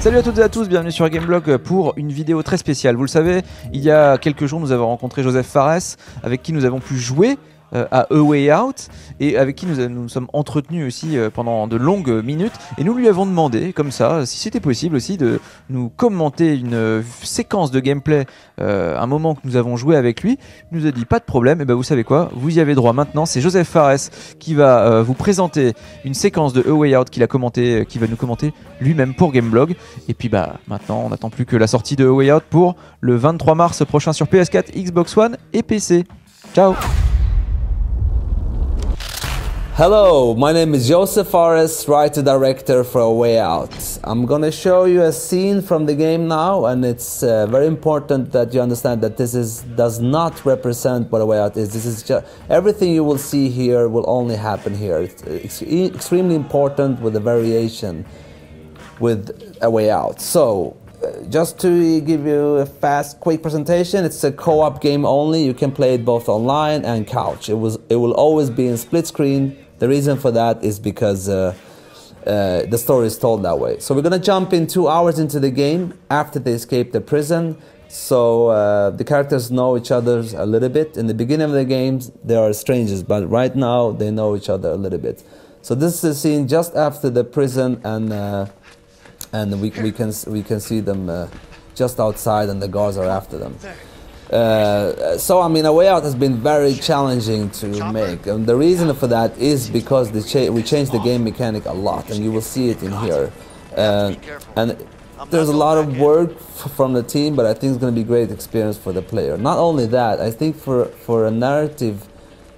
Salut à toutes et à tous, bienvenue sur Gameblog pour une vidéo très spéciale. Vous le savez, il y a quelques jours nous avons rencontré Josef Fares avec qui nous avons pu jouer à A Way Out et avec qui nous sommes entretenus aussi pendant de longues minutes, et nous lui avons demandé comme ça si c'était possible aussi de nous commenter une séquence de gameplay, un moment que nous avons joué avec lui. Il nous a dit pas de problème, et ben vous savez quoi, vous y avez droit maintenant. C'est Josef Fares qui va vous présenter une séquence de A Way Out qu'il a commenté, qui va nous commenter lui-même pour Gameblog. Et puis bah maintenant on n'attend plus que la sortie de A Way Out pour le 23 mars prochain sur PS4, Xbox One et PC. Ciao. Hello, my name is Josef Fares, writer-director for A Way Out. I'm gonna show you a scene from the game now, and it's very important that you understand that does not represent what A Way Out is. This is just everything you will see here will only happen here. It's extremely important with the variation with A Way Out. So, just to give you a fast, quick presentation, it's a co-op game only. You can play it both online and couch. It will always be in split screen. The reason for that is because the story is told that way. So we're gonna jump in 2 hours into the game after they escape the prison. So the characters know each other a little bit. In the beginning of the games, they are strangers, but right now they know each other a little bit. So this is a scene just after the prison, and we can see them just outside, and the guards are after them. So I mean, A Way Out has been very challenging to make, and the reason for that is because we changed the game mechanic a lot, and you will see it in here. And there's a lot of work from the team, but I think it's going to be a great experience for the player. Not only that, I think for a narrative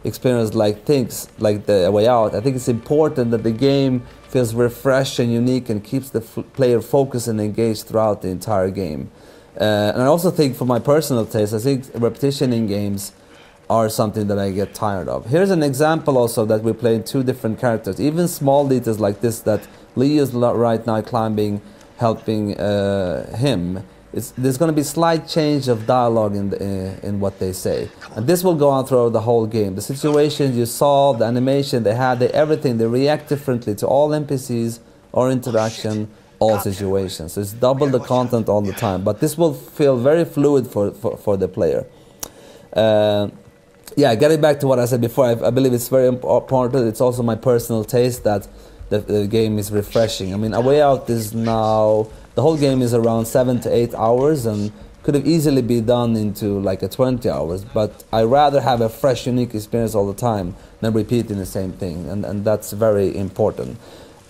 experience like the A Way Out, I think it's important that the game feels refreshed and unique and keeps the player focused and engaged throughout the entire game. And I also think, for my personal taste, I think repetition in games are something that I get tired of. Here's an example also that we play 2 different characters. Even small details like this, that Lee is right now climbing, helping him. There's going to be slight change of dialogue in what they say, and this will go on throughout the whole game. The situations you solve, the animation they had, everything, they react differently to all NPCs or interaction, all situations. So it's double the content all the time, but this will feel very fluid for the player. Yeah, getting back to what I said before, I believe it's very important. It's also my personal taste that the game is refreshing. I mean, A Way Out is now, the whole game is around 7 to 8 hours, and could have easily been done into like a 20 hours, but I rather have a fresh, unique experience all the time than repeating the same thing, and that's very important.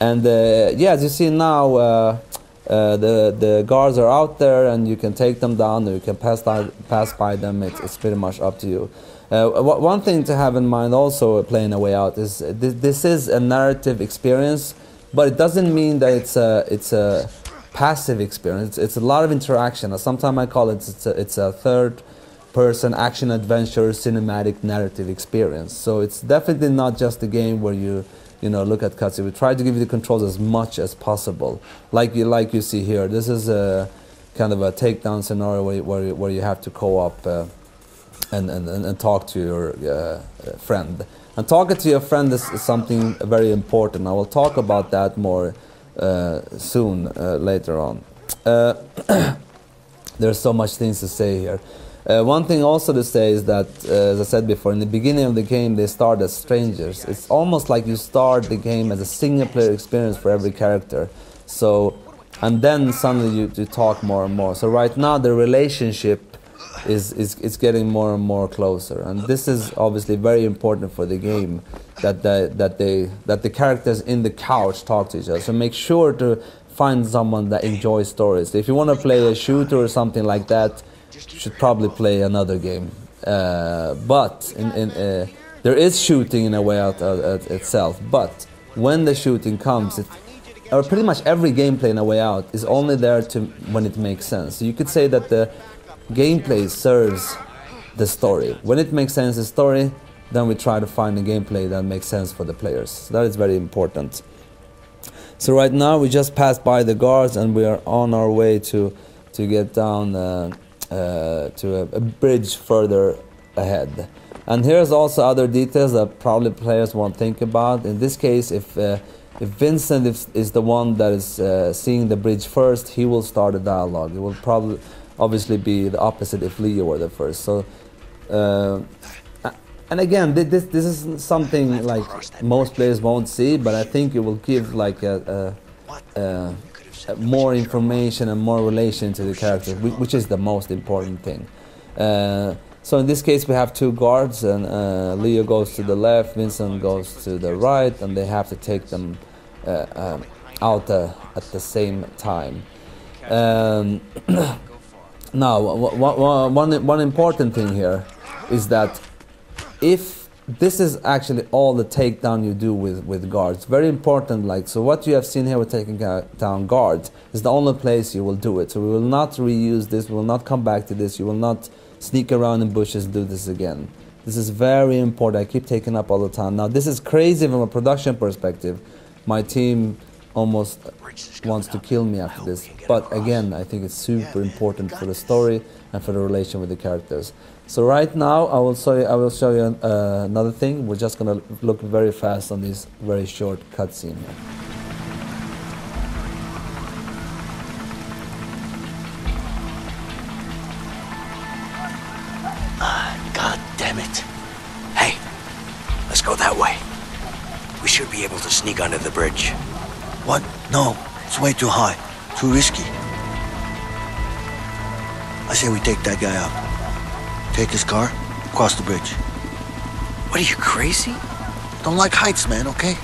And yeah, as you see now, the guards are out there, and you can take them down, or you can pass by them. It's pretty much up to you. One thing to have in mind also playing A Way Out is this is a narrative experience, but it doesn't mean that it's a passive experience. It's a lot of interaction. Sometimes I call it it's a third-person action-adventure cinematic narrative experience. So it's definitely not just a game where you look at cutscenes. We try to give you the controls as much as possible, like you see here. This is a kind of a takedown scenario where you have to co-op and talk to your friend. And talking to your friend is something very important. I will talk about that more soon later on. There's so much things to say here. One thing also to say is that, as I said before, in the beginning of the game they start as strangers. It's almost like you start the game as a single-player experience for every character. So, and then suddenly you talk more and more. So right now the relationship is getting more and more closer, and this is obviously very important for the game, that the characters in the couch talk to each other. So make sure to find someone that enjoys stories. If you want to play a shooter or something like that, you should probably play another game. But there is shooting in A Way Out itself, but when the shooting comes, or pretty much every gameplay in A Way Out is only there when it makes sense. So you could say that the gameplay serves the story. When it makes sense, the story, then we try to find a gameplay that makes sense for the players. So that is very important. So right now we just passed by the guards, and we are on our way to get down to a bridge further ahead. And here's also other details that probably players won't think about. In this case, if if Vincent is the one that is seeing the bridge first, he will start a dialogue. It will probably obviously be the opposite if Leo were the first. So, and again, this is something like most players won't see, but I think it will give like a more information and more relation to the character, which is the most important thing. So in this case we have two guards, and Leo goes to the left, Vincent goes to the right, and they have to take them out at the same time. Now, one important thing here is that if this is actually all the takedown you do with guards, very important, like, so what you have seen here with taking down guards is the only place you will do it. So we will not reuse this, we will not come back to this, you will not sneak around in bushes, do this again. This is very important. I keep taking up all the time. Now this is crazy from a production perspective. My team almost wants to kill me after this, but again, I think it's super important for the story and for the relation with the characters. So right now I will show you another thing. We're just gonna look very fast on this very short cutscene here. God damn it. Hey, let's go that way. We should be able to sneak under the bridge. What? No, it's way too high. Too risky. I say we take that guy out. Take his car, cross the bridge. What are you, crazy? Don't like heights, man, okay?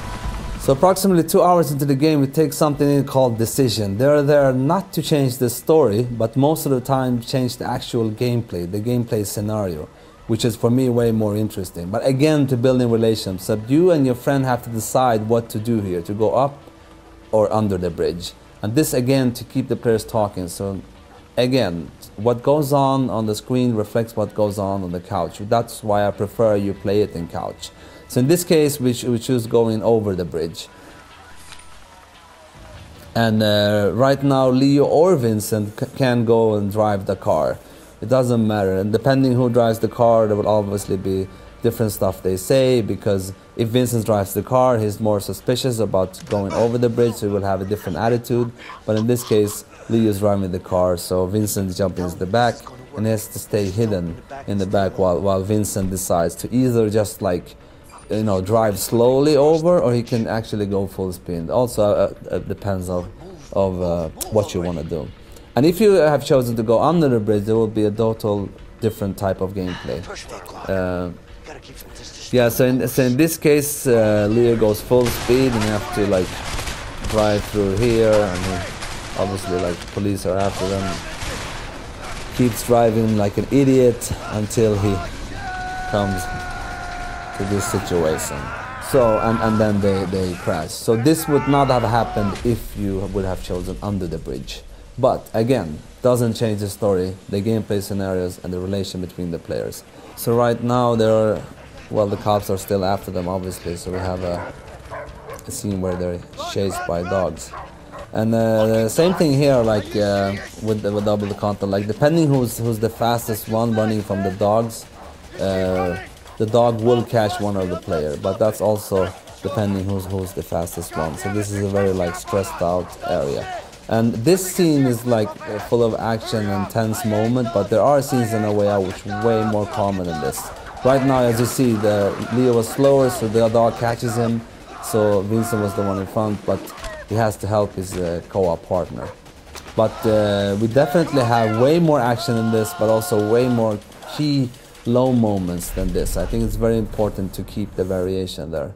So approximately 2 hours into the game, we take something in called decision. They're there not to change the story, but most of the time change the actual gameplay, the gameplay scenario, which is for me way more interesting. But again, to build in relationships, so you and your friend have to decide what to do here, to go up or under the bridge. And this again to keep the players talking. So again, what goes on the screen reflects what goes on the couch. That's why I prefer you play it in couch. So in this case we choose going over the bridge. And right now Leo or Vincent can go and drive the car. It doesn't matter, and depending who drives the car, there will obviously be different stuff they say, because if Vincent drives the car, he's more suspicious about going over the bridge, so he will have a different attitude. But in this case, Leo's driving the car, so Vincent jumps into the back, and he has to stay hidden in the back while Vincent decides to either just like, you know, drive slowly over, or he can actually go full speed. Also, it depends of what you want to do. And if you have chosen to go under the bridge, there will be a total different type of gameplay. Yeah, so in this case, Leo goes full speed, and you have to like drive through here, and obviously like the police are after them. Keeps driving like an idiot until he comes to this situation. So and then they crash. So this would not have happened if you would have chosen under the bridge. But again, doesn't change the story, the gameplay scenarios, and the relation between the players. So right now the cops are still after them, obviously. So we have a scene where they're chased by dogs. And the same thing here, like with double the content. Like depending who's the fastest one running from the dogs, the dog will catch one of the player. But that's also depending who's the fastest one. So this is a very like stressed out area. And this scene is like full of action and tense moment, but there are scenes in A Way Out which are way more common than this. Right now, as you see, Leo was slower, so the dog catches him. So Vincent was the one in front, but he has to help his co-op partner. But we definitely have way more action in this, but also way more key low moments than this. I think it's very important to keep the variation there.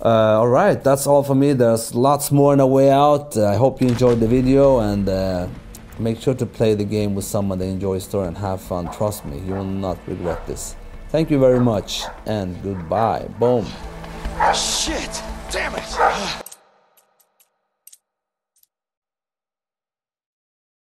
Alright, that's all for me. There's lots more in A Way Out. I hope you enjoyed the video, and make sure to play the game with someone that enjoys story and have fun. Trust me, you will not regret this. Thank you very much, and goodbye. Boom. Shit! Damn it!